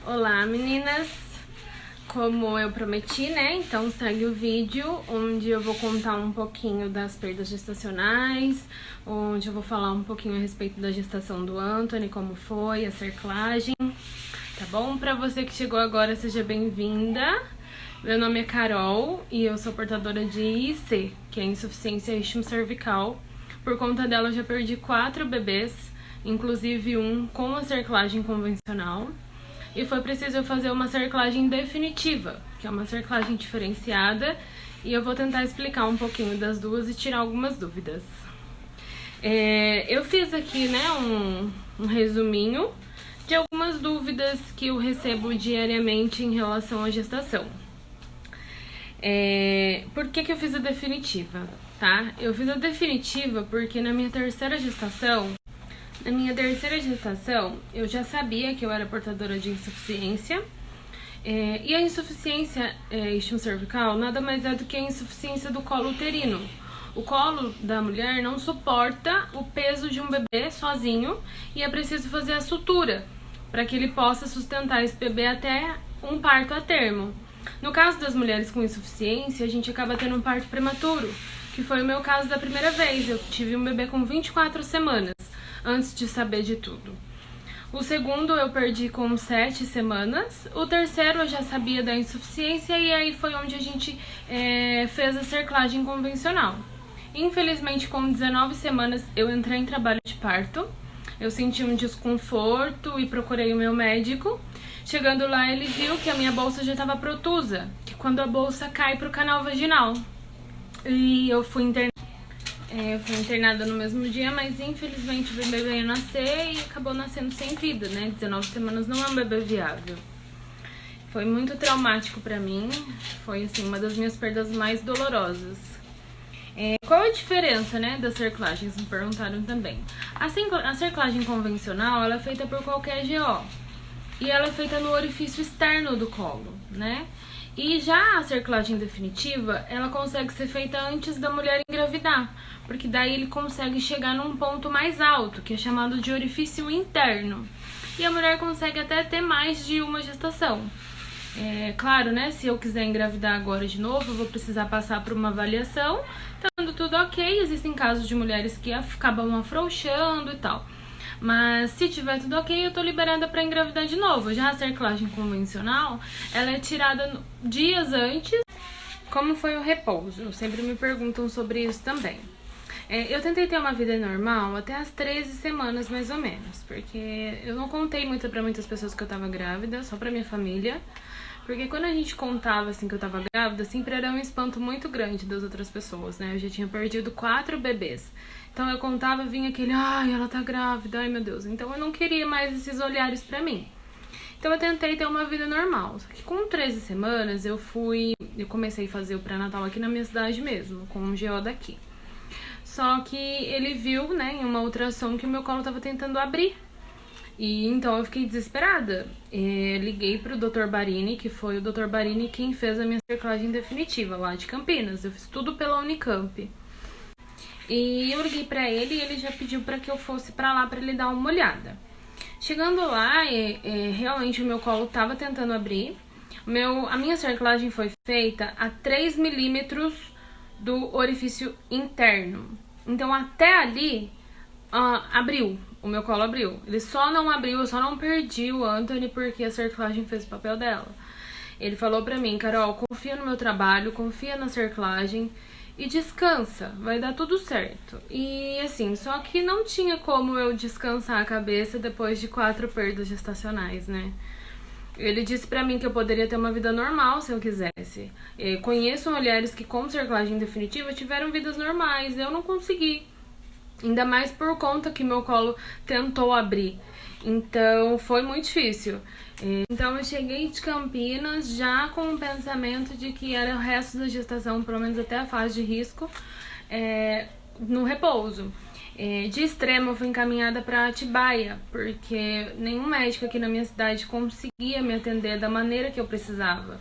Olá, meninas! Como eu prometi, né? Então segue o vídeo onde eu vou contar um pouquinho das perdas gestacionais, onde eu vou falar um pouquinho a respeito da gestação do Anthony, como foi, a cerclagem, tá bom? Pra você que chegou agora, seja bem-vinda. Meu nome é Carol e eu sou portadora de IC, que é insuficiência isquiocervical. Por conta dela, eu já perdi 4 bebês, inclusive um com a cerclagem convencional. E foi preciso eu fazer uma cerclagem definitiva, que é uma cerclagem diferenciada, e eu vou tentar explicar um pouquinho das duas e tirar algumas dúvidas. Eu fiz aqui, né, um resuminho de algumas dúvidas que eu recebo diariamente em relação à gestação. Por que eu fiz a definitiva, tá? Eu fiz a definitiva porque na minha terceira gestação, eu já sabia que eu era portadora de insuficiência. E a insuficiência isquiocervical nada mais é do que a insuficiência do colo uterino. O colo da mulher não suporta o peso de um bebê sozinho e é preciso fazer a sutura para que ele possa sustentar esse bebê até um parto a termo. No caso das mulheres com insuficiência, a gente acaba tendo um parto prematuro, que foi o meu caso da primeira vez. Eu tive um bebê com 24 semanas. Antes de saber de tudo. O segundo eu perdi com 7 semanas. O terceiro eu já sabia da insuficiência e aí foi onde a gente fez a cerclagem convencional. Infelizmente, com 19 semanas eu entrei em trabalho de parto. Eu senti um desconforto e procurei o meu médico. Chegando lá, ele viu que a minha bolsa já estava protusa, que quando a bolsa cai para o canal vaginal. E eu fui internada no mesmo dia, mas infelizmente o bebê veio nascer e acabou nascendo sem vida, né? 19 semanas não é um bebê viável. Foi muito traumático pra mim, foi assim, uma das minhas perdas mais dolorosas. Qual a diferença, né, das cerclagens? Me perguntaram também. A cerclagem convencional, ela é feita por qualquer GO. E ela é feita no orifício externo do colo, né? E já a cerclagem definitiva, ela consegue ser feita antes da mulher engravidar, porque daí ele consegue chegar num ponto mais alto, que é chamado de orifício interno. E a mulher consegue até ter mais de uma gestação. Claro, né, se eu quiser engravidar agora de novo, eu vou precisar passar por uma avaliação. Estando tudo ok, existem casos de mulheres que acabam afrouxando e tal. Mas se tiver tudo ok, eu tô liberada para engravidar de novo. Já a cerclagem convencional, ela é tirada dias antes. Como foi o repouso? Sempre me perguntam sobre isso também. Eu tentei ter uma vida normal até as 13 semanas, mais ou menos. Porque eu não contei muito para muitas pessoas que eu tava grávida, só pra minha família. Porque quando a gente contava, assim, que eu tava grávida, sempre era um espanto muito grande das outras pessoas, né? Eu já tinha perdido 4 bebês. Então eu contava, vinha aquele, ai, ela tá grávida, ai meu Deus. Então eu não queria mais esses olhares pra mim. Então eu tentei ter uma vida normal. Só que com 13 semanas eu comecei a fazer o pré-natal aqui na minha cidade mesmo, com um GO daqui. Só que ele viu, né, em uma ultrassom que o meu colo tava tentando abrir. E então eu fiquei desesperada. Liguei pro Dr. Barini, que foi o Dr. Barini quem fez a minha cerclagem definitiva lá de Campinas. Eu fiz tudo pela Unicamp. E eu liguei pra ele e ele já pediu pra que eu fosse pra lá pra ele dar uma olhada. Chegando lá, realmente o meu colo tava tentando abrir. A minha cerclagem foi feita a 3 milímetros do orifício interno. Então até ali abriu. O meu colo abriu. Ele só não abriu, eu só não perdi o Anthony porque a cerclagem fez o papel dela. Ele falou pra mim, Carol, confia no meu trabalho, confia na cerclagem e descansa, vai dar tudo certo. E assim, só que não tinha como eu descansar a cabeça depois de 4 perdas gestacionais, né? Ele disse pra mim que eu poderia ter uma vida normal se eu quisesse. Conheço mulheres que com cerclagem definitiva tiveram vidas normais, eu não consegui. Ainda mais por conta que meu colo tentou abrir. Então, foi muito difícil. Então, eu cheguei de Campinas já com o pensamento de que era o resto da gestação, pelo menos até a fase de risco, no repouso. De extremo, eu fui encaminhada para Atibaia, porque nenhum médico aqui na minha cidade conseguia me atender da maneira que eu precisava.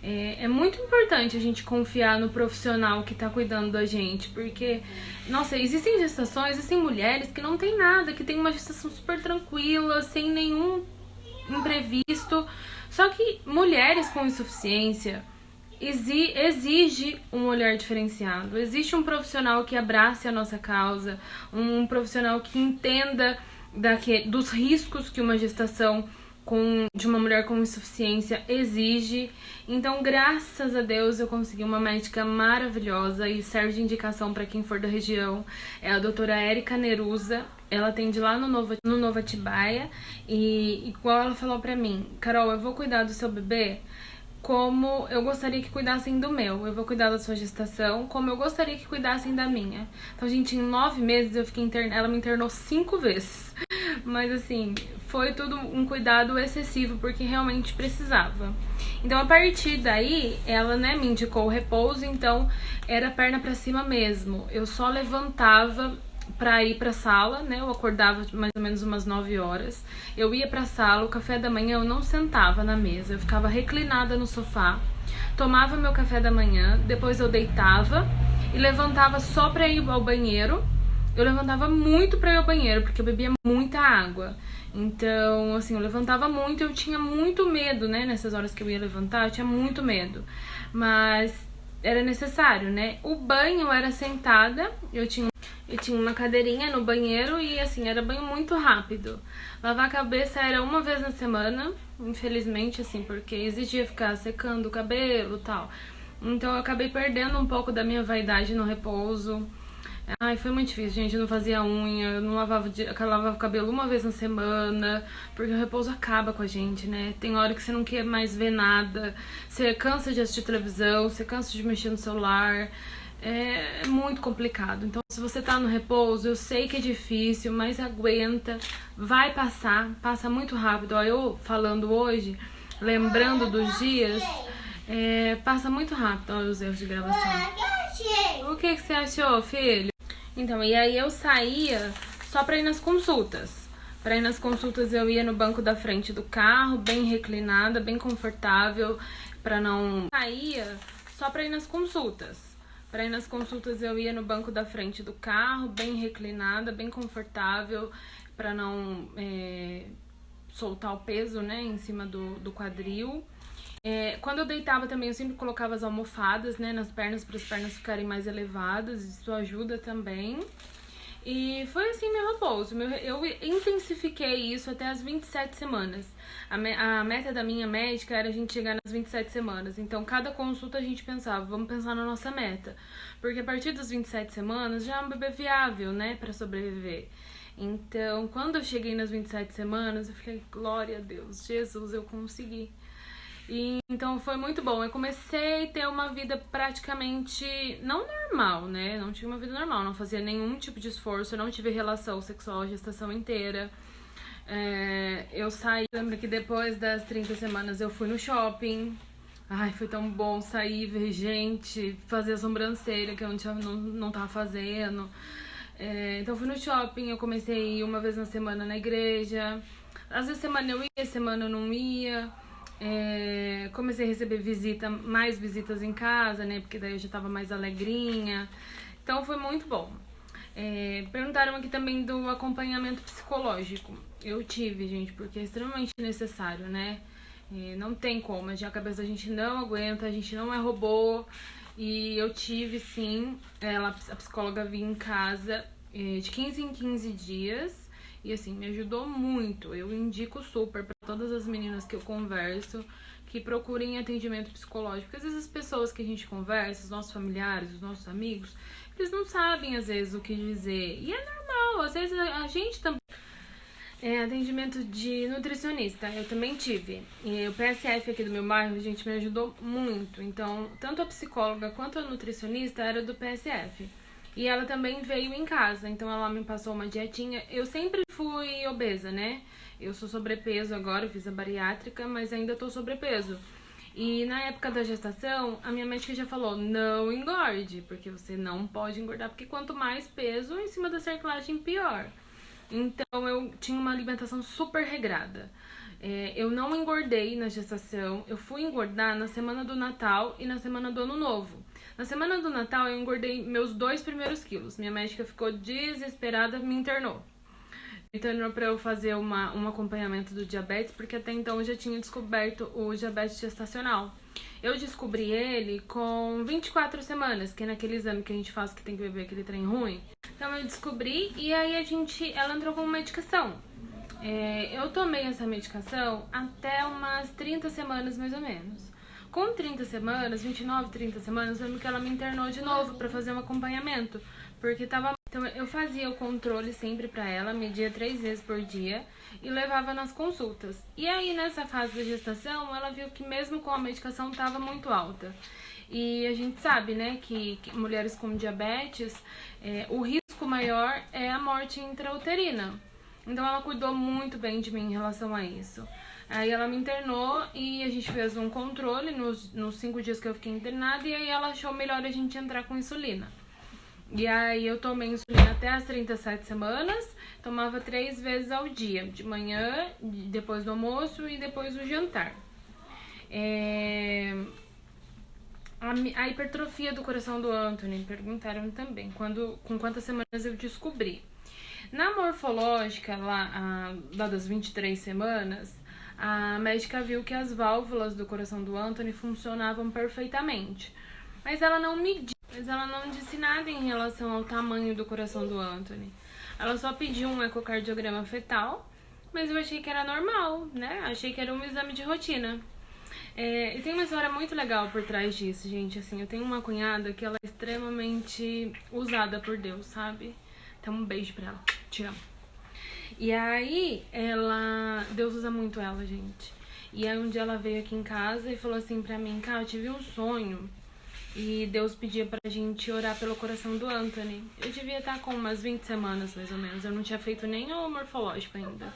É muito importante a gente confiar no profissional que tá cuidando da gente, porque, nossa, existem gestações, existem mulheres que não tem nada, que tem uma gestação super tranquila, sem nenhum imprevisto. Só que mulheres com insuficiência exige um olhar diferenciado. Existe um profissional que abrace a nossa causa, um profissional que entenda dos riscos que uma gestação de uma mulher com insuficiência exige. Então, graças a Deus, eu consegui uma médica maravilhosa e serve de indicação para quem for da região. É a doutora Érica Nerusa. Ela atende lá no Novo Atibaia. E igual ela falou pra mim: Carol, eu vou cuidar do seu bebê como eu gostaria que cuidassem do meu. Eu vou cuidar da sua gestação como eu gostaria que cuidassem da minha. Então, gente, em 9 meses eu fiquei internada. Ela me internou 5 vezes. Mas, assim, foi tudo um cuidado excessivo, porque realmente precisava. Então, a partir daí, ela, né, me indicou o repouso. Então, era perna pra cima mesmo. Eu só levantava pra ir pra sala, né? Eu acordava mais ou menos umas 9 horas. Eu ia pra sala, o café da manhã eu não sentava na mesa. Eu ficava reclinada no sofá, tomava meu café da manhã, depois eu deitava e levantava só pra ir ao banheiro. Eu levantava muito pra ir ao banheiro, porque eu bebia muita água. Então, assim, eu levantava muito, eu tinha muito medo, né? Nessas horas que eu ia levantar, eu tinha muito medo. Mas era necessário, né? O banho era sentada, eu tinha uma cadeirinha no banheiro e, assim, era banho muito rápido. Lavar a cabeça era uma vez na semana, infelizmente, assim, porque exigia ficar secando o cabelo e tal. Então eu acabei perdendo um pouco da minha vaidade no repouso. Ai, foi muito difícil, gente. Eu não fazia unha, eu não lavava o cabelo uma vez na semana, porque o repouso acaba com a gente, né? Tem hora que você não quer mais ver nada, você cansa de assistir televisão, você cansa de mexer no celular. É muito complicado. Então, se você tá no repouso, eu sei que é difícil, mas aguenta, vai passar, passa muito rápido. Ó, eu falando hoje, lembrando dos dias, passa muito rápido. Olha os erros de gravação. O que você achou, filho? Então, e aí eu saía só pra ir nas consultas. Pra ir nas consultas eu ia no banco da frente do carro, bem reclinada, bem confortável, pra não... Saía só pra ir nas consultas. Pra ir nas consultas eu ia no banco da frente do carro, bem reclinada, bem confortável, pra não soltar o peso, né, em cima do quadril. Quando eu deitava também, eu sempre colocava as almofadas, né, nas pernas, para as pernas ficarem mais elevadas, isso ajuda também. E foi assim meu repouso. Eu intensifiquei isso até as 27 semanas. A meta da minha médica era a gente chegar nas 27 semanas. Então, cada consulta a gente pensava, vamos pensar na nossa meta. Porque a partir das 27 semanas já é um bebê viável, né, para sobreviver. Então, quando eu cheguei nas 27 semanas, eu falei, glória a Deus, Jesus, eu consegui. E então foi muito bom. Eu comecei a ter uma vida praticamente não normal, né? Não tinha uma vida normal, não fazia nenhum tipo de esforço, não tive relação sexual a gestação inteira. Eu saí, lembro que depois das 30 semanas eu fui no shopping. Ai, foi tão bom sair, ver gente, fazer a sobrancelha que eu não tava fazendo. Então eu fui no shopping, eu comecei a ir uma vez na semana na igreja. Às vezes semana eu ia, semana eu não ia. Comecei a receber mais visitas em casa, né? Porque daí eu já tava mais alegrinha. Então foi muito bom. Perguntaram aqui também do acompanhamento psicológico. Eu tive, gente, porque é extremamente necessário, né? Não tem como, a cabeça da gente não aguenta, a gente não é robô. E eu tive, sim, a psicóloga vinha em casa de 15 em 15 dias. E assim, me ajudou muito. Eu indico super para todas as meninas que eu converso que procurem atendimento psicológico. Porque às vezes as pessoas que a gente conversa, os nossos familiares, os nossos amigos, eles não sabem às vezes o que dizer. E é normal, às vezes a gente também... atendimento de nutricionista, eu também tive. E o PSF aqui do meu bairro, gente, me ajudou muito. Então, tanto a psicóloga quanto a nutricionista era do PSF. E ela também veio em casa, então ela me passou uma dietinha. Eu sempre fui obesa, né? Eu sou sobrepeso agora, eu fiz a bariátrica, mas ainda tô sobrepeso. E na época da gestação, a minha médica já falou, não engorde, porque você não pode engordar, porque quanto mais peso em cima da cerclagem, pior. Então eu tinha uma alimentação super regrada. Eu não engordei na gestação, eu fui engordar na semana do Natal e na semana do Ano Novo. Na semana do Natal eu engordei meus 2 primeiros quilos. Minha médica ficou desesperada, me internou. internou pra eu fazer um acompanhamento do diabetes, porque até então eu já tinha descoberto o diabetes gestacional. Eu descobri ele com 24 semanas, que é naquele exame que a gente faz que tem que beber aquele trem ruim. Então eu descobri e aí ela entrou com medicação. Eu tomei essa medicação até umas 30 semanas mais ou menos. Com 30 semanas, 29, 30 semanas, eu lembro que ela me internou de novo pra fazer um acompanhamento, porque tava... Então eu fazia o controle sempre pra ela, media 3 vezes por dia e levava nas consultas. E aí nessa fase da gestação, ela viu que mesmo com a medicação tava muito alta. E a gente sabe, né, que mulheres com diabetes, o risco maior é a morte intrauterina. Então ela cuidou muito bem de mim em relação a isso. Aí ela me internou e a gente fez um controle nos 5 dias que eu fiquei internada, e aí ela achou melhor a gente entrar com insulina. E aí eu tomei insulina até as 37 semanas, tomava 3 vezes ao dia, de manhã, depois do almoço e depois do jantar. A hipertrofia do coração do Anthony, perguntaram também, com quantas semanas eu descobri. Na morfológica, lá das 23 semanas, a médica viu que as válvulas do coração do Anthony funcionavam perfeitamente. Mas ela não disse nada em relação ao tamanho do coração do Anthony. Ela só pediu um ecocardiograma fetal, mas eu achei que era normal, né? Achei que era um exame de rotina. E tem uma história muito legal por trás disso, gente. Assim, eu tenho uma cunhada que ela é extremamente usada por Deus, sabe? Então um beijo pra ela. Te amo. E aí, Deus usa muito ela, gente. E aí um dia ela veio aqui em casa e falou assim pra mim: cara, eu tive um sonho e Deus pedia pra gente orar pelo coração do Anthony. Eu devia estar com umas 20 semanas, mais ou menos. Eu não tinha feito nem o morfológico ainda.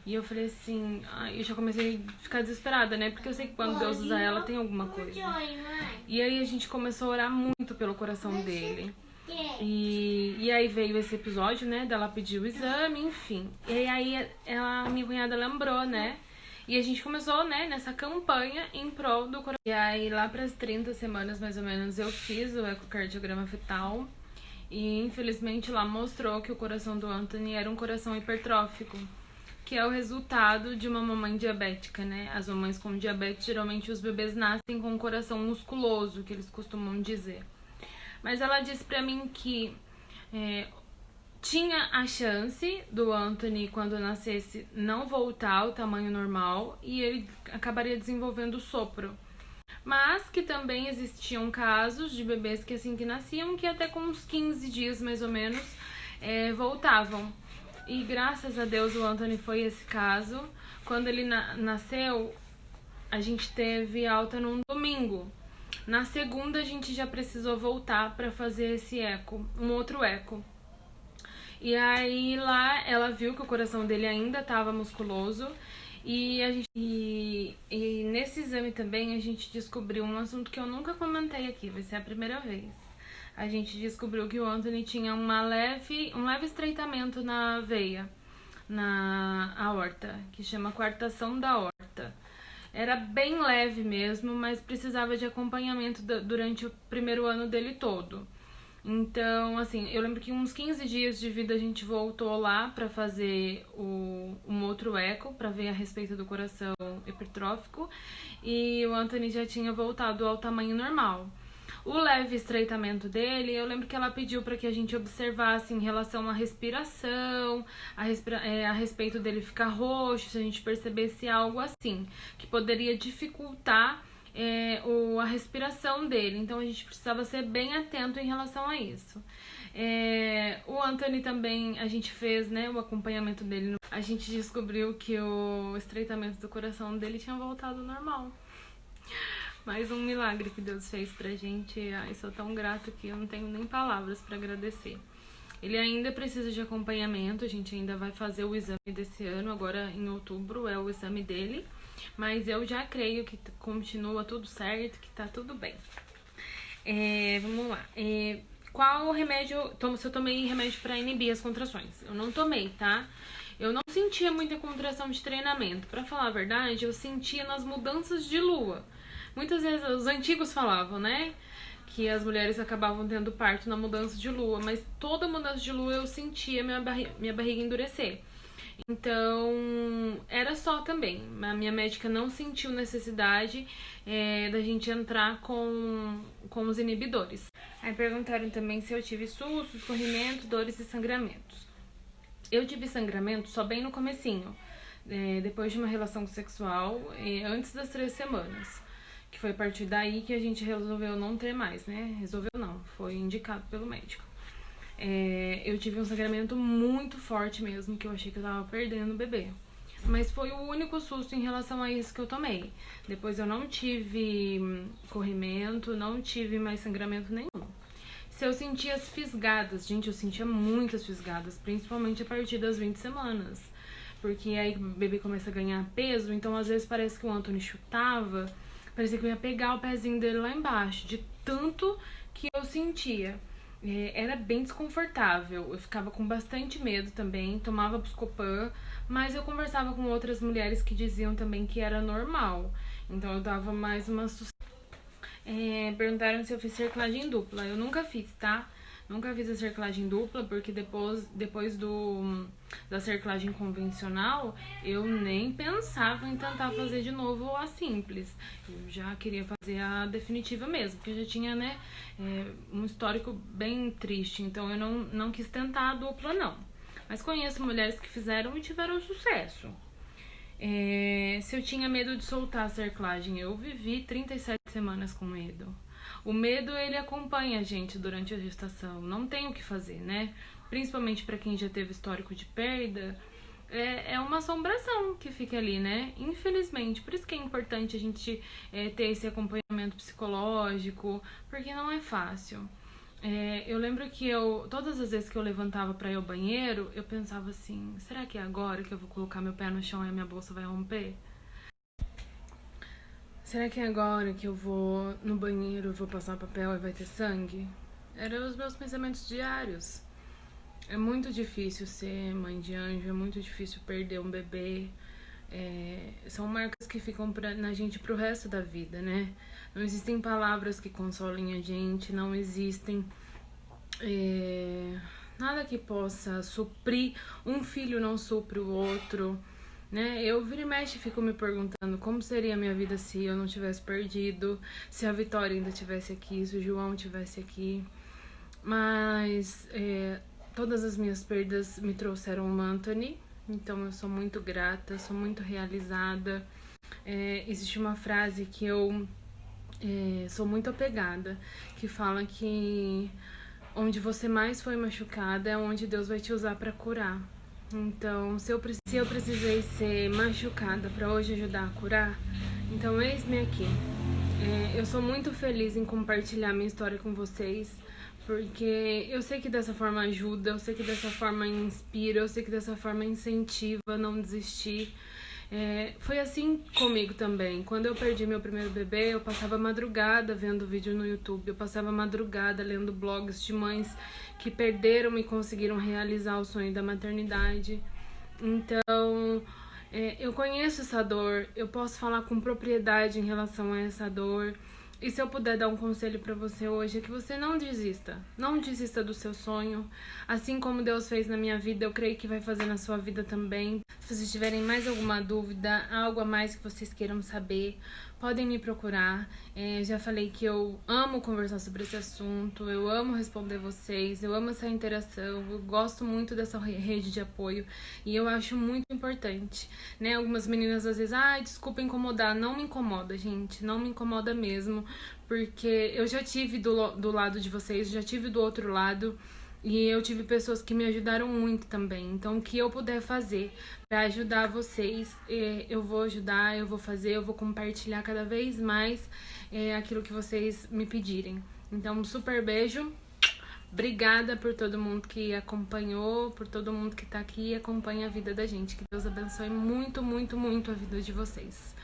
E eu falei assim, eu já comecei a ficar desesperada, né? Porque eu sei que quando Deus usa ela, tem alguma coisa. E aí a gente começou a orar muito pelo coração dele. E aí veio esse episódio, né? Dela pedir o exame, enfim. E aí minha cunhada lembrou, né? E a gente começou, né, nessa campanha em prol do coração. E aí lá pras 30 semanas, mais ou menos, eu fiz o ecocardiograma fetal. E infelizmente lá mostrou que o coração do Anthony era um coração hipertrófico, que é o resultado de uma mamãe diabética, né? As mamães com diabetes, geralmente os bebês nascem com um coração musculoso, que eles costumam dizer. Mas ela disse pra mim que tinha a chance do Anthony, quando nascesse, não voltar ao tamanho normal e ele acabaria desenvolvendo sopro. Mas que também existiam casos de bebês que assim que nasciam, que até com uns 15 dias mais ou menos, voltavam. E graças a Deus o Anthony foi esse caso. Quando ele nasceu, a gente teve alta num domingo. Na segunda a gente já precisou voltar para fazer esse eco, um outro eco. E aí lá ela viu que o coração dele ainda estava musculoso. E nesse exame também a gente descobriu um assunto que eu nunca comentei aqui, vai ser a primeira vez. A gente descobriu que o Anthony tinha um leve estreitamento na veia, na aorta, que chama coartação da aorta. Era bem leve mesmo, mas precisava de acompanhamento durante o primeiro ano dele todo. Então, assim, eu lembro que uns 15 dias de vida a gente voltou lá pra fazer um outro eco, pra ver a respeito do coração hipertrófico, e o Anthony já tinha voltado ao tamanho normal. O leve estreitamento dele, eu lembro que ela pediu para que a gente observasse em relação à respiração, a respeito dele ficar roxo, se a gente percebesse algo assim, que poderia dificultar a respiração dele. Então a gente precisava ser bem atento em relação a isso. O Anthony também, a gente fez, né, o acompanhamento dele. A gente descobriu que o estreitamento do coração dele tinha voltado ao normal. Mais um milagre que Deus fez pra gente. Ai, sou tão grata que eu não tenho nem palavras pra agradecer. Ele ainda precisa de acompanhamento, a gente ainda vai fazer o exame desse ano, agora em outubro é o exame dele. Mas eu já creio que continua tudo certo, que tá tudo bem. Vamos lá. Qual remédio... Se eu tomei remédio pra inibir as contrações? Eu não tomei, tá? Eu não sentia muita contração de treinamento. Pra falar a verdade, eu sentia nas mudanças de lua. Muitas vezes os antigos falavam, né? que as mulheres acabavam tendo parto na mudança de lua, mas toda mudança de lua eu sentia minha barriga endurecer. Então, era só também. A minha médica não sentiu necessidade da gente entrar com os inibidores. Aí perguntaram também se eu tive sustos, corrimento, dores e sangramentos. Eu tive sangramento só bem no comecinho, depois de uma relação sexual, antes das 3 semanas. Que foi a partir daí que a gente resolveu não ter mais, né? Resolveu não, foi indicado pelo médico. Eu tive um sangramento muito forte mesmo, que eu achei que eu tava perdendo o bebê. Mas foi o único susto em relação a isso que eu tomei. Depois eu não tive corrimento, não tive mais sangramento nenhum. Se eu sentia as fisgadas, gente, eu sentia muitas fisgadas, principalmente a partir das 20 semanas. Porque aí o bebê começa a ganhar peso, então às vezes parece que o Anthony chutava, parecia que eu ia pegar o pezinho dele lá embaixo, de tanto que eu sentia. Era bem desconfortável, eu ficava com bastante medo também, tomava Buscopan, mas eu conversava com outras mulheres que diziam também que era normal. Então eu dava mais uma perguntaram se eu fiz cerclagem dupla. Eu nunca fiz, tá? Nunca fiz a cerclagem dupla, porque depois da cerclagem convencional, eu nem pensava em tentar fazer de novo a simples. Eu já queria fazer a definitiva mesmo, porque eu já tinha, né, um histórico bem triste. Então eu não quis tentar a dupla, não. Mas conheço mulheres que fizeram e tiveram sucesso. Se eu tinha medo de soltar a cerclagem, eu vivi 37 semanas com medo. O medo, ele acompanha a gente durante a gestação, não tem o que fazer, né? Principalmente para quem já teve histórico de perda, é uma assombração que fica ali, né? Infelizmente, por isso que é importante a gente ter esse acompanhamento psicológico, porque não é fácil. Eu lembro que todas as vezes que eu levantava pra ir ao banheiro, eu pensava assim, será que é agora que eu vou colocar meu pé no chão e a minha bolsa vai romper? Será que é agora que eu vou no banheiro, vou passar papel e vai ter sangue? Eram os meus pensamentos diários. É muito difícil ser mãe de anjo, é muito difícil perder um bebê. São marcas que ficam na gente pro resto da vida, né? Não existem palavras que consolem a gente, não existem nada que possa suprir. Um filho não supre o outro, né? Eu vira e mexe fico me perguntando como seria a minha vida se eu não tivesse perdido, se a Vitória ainda estivesse aqui, se o João estivesse aqui. Mas todas as minhas perdas me trouxeram o Anthony, então eu sou muito grata, sou muito realizada. Existe uma frase que eu sou muito apegada, que fala que onde você mais foi machucada é onde Deus vai te usar para curar. Então, se eu precisei ser machucada para hoje ajudar a curar, então eis-me aqui. Eu sou muito feliz em compartilhar minha história com vocês, porque eu sei que dessa forma ajuda, eu sei que dessa forma inspira, eu sei que dessa forma incentiva a não desistir. Foi assim comigo também. Quando eu perdi meu primeiro bebê, eu passava madrugada vendo vídeo no YouTube, eu passava madrugada lendo blogs de mães que perderam e conseguiram realizar o sonho da maternidade. Então, eu conheço essa dor, eu posso falar com propriedade em relação a essa dor. E se eu puder dar um conselho pra você hoje, é que você não desista. Não desista do seu sonho. Assim como Deus fez na minha vida, eu creio que vai fazer na sua vida também. Se vocês tiverem mais alguma dúvida, algo a mais que vocês queiram saber, podem me procurar. Já falei que eu amo conversar sobre esse assunto, eu amo responder vocês, eu amo essa interação, eu gosto muito dessa rede de apoio e eu acho muito importante, né? Algumas meninas às vezes, desculpa incomodar, não me incomoda, gente, não me incomoda mesmo, porque eu já tive do lado de vocês, já tive do outro lado. E eu tive pessoas que me ajudaram muito também. Então, o que eu puder fazer para ajudar vocês, eu vou ajudar, eu vou fazer, eu vou compartilhar cada vez mais aquilo que vocês me pedirem. Então, um super beijo. Obrigada por todo mundo que acompanhou, por todo mundo que tá aqui e acompanha a vida da gente. Que Deus abençoe muito, muito, muito a vida de vocês.